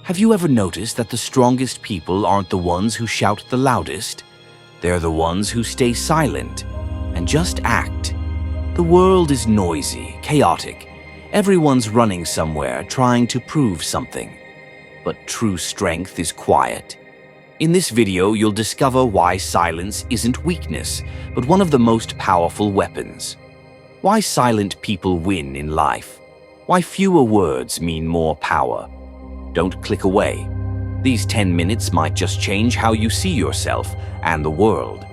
Have you ever noticed that the strongest people aren't the ones who shout the loudest? They're the ones who stay silent and just act. The world is noisy, chaotic. Everyone's running somewhere, trying to prove something. But true strength is quiet. In this video, you'll discover why silence isn't weakness, but one of the most powerful weapons. Why silent people win in life. Why fewer words mean more power. Don't click away. These 10 minutes might just change how you see yourself and the world.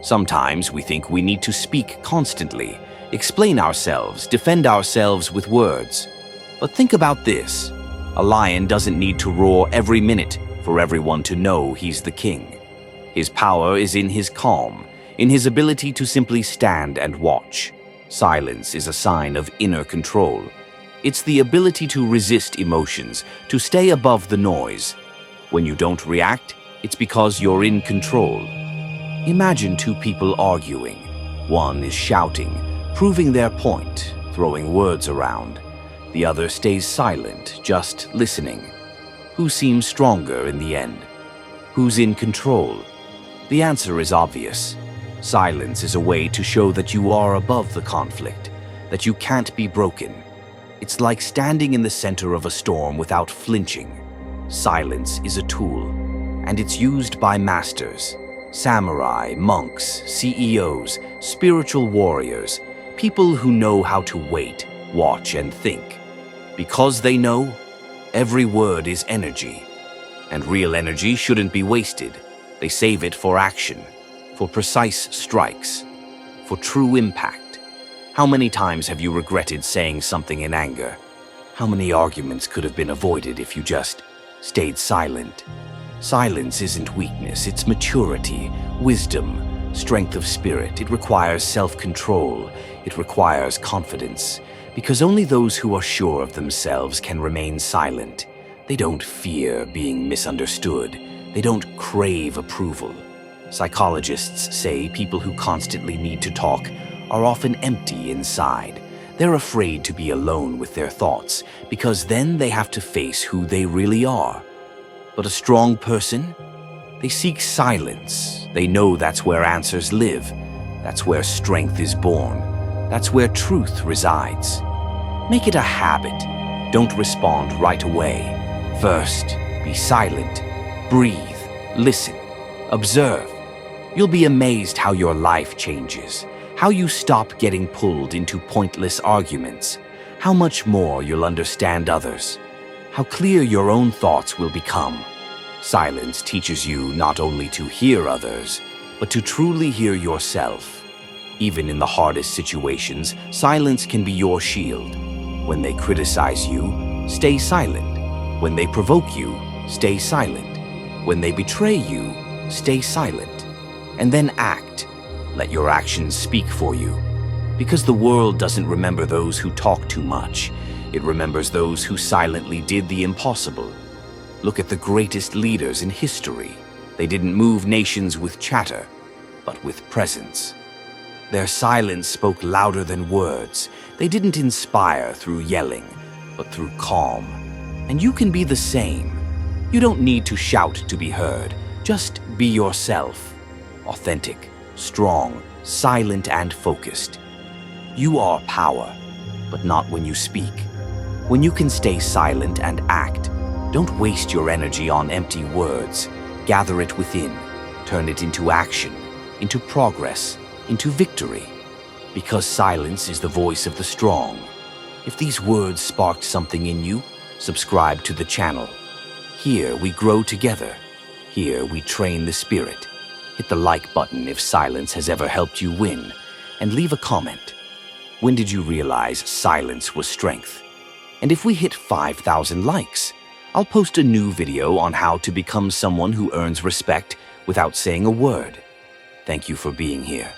Sometimes we think we need to speak constantly, explain ourselves, defend ourselves with words. But think about this. A lion doesn't need to roar every minute for everyone to know he's the king. His power is in his calm, in his ability to simply stand and watch. Silence is a sign of inner control. It's the ability to resist emotions, to stay above the noise. When you don't react, it's because you're in control. Imagine two people arguing. One is shouting, proving their point, throwing words around. The other stays silent, just listening. Who seems stronger in the end? Who's in control? The answer is obvious. Silence is a way to show that you are above the conflict, that you can't be broken. It's like standing in the center of a storm without flinching. Silence is a tool, and it's used by masters, samurai, monks, CEOs, spiritual warriors, people who know how to wait, watch, and think. Because they know, every word is energy. And real energy shouldn't be wasted. They save it for action, for precise strikes, for true impact. How many times have you regretted saying something in anger? How many arguments could have been avoided if you just stayed silent? Silence isn't weakness, it's maturity, wisdom, strength of spirit. It requires self-control. It requires confidence. Because only those who are sure of themselves can remain silent. They don't fear being misunderstood. They don't crave approval. Psychologists say people who constantly need to talk are often empty inside. They're afraid to be alone with their thoughts because then they have to face who they really are. But a strong person? They seek silence. They know that's where answers live. That's where strength is born. That's where truth resides. Make it a habit. Don't respond right away. First, be silent. Breathe. Listen. Observe. You'll be amazed how your life changes. How you stop getting pulled into pointless arguments. How much more you'll understand others. How clear your own thoughts will become. Silence teaches you not only to hear others, but to truly hear yourself. Even in the hardest situations, silence can be your shield. When they criticize you, stay silent. When they provoke you, stay silent. When they betray you, stay silent. And then act. Let your actions speak for you. Because the world doesn't remember those who talk too much. It remembers those who silently did the impossible. Look at the greatest leaders in history. They didn't move nations with chatter, but with presence. Their silence spoke louder than words. They didn't inspire through yelling, but through calm. And you can be the same. You don't need to shout to be heard. Just be yourself. Authentic, strong, silent, and focused. You are power, but not when you speak. When you can stay silent and act, don't waste your energy on empty words. Gather it within. Turn it into action, into progress, into victory. Because silence is the voice of the strong. If these words sparked something in you, subscribe to the channel. Here we grow together. Here we train the spirit. Hit the like button if silence has ever helped you win, and leave a comment. When did you realize silence was strength? And if we hit 5,000 likes, I'll post a new video on how to become someone who earns respect without saying a word. Thank you for being here.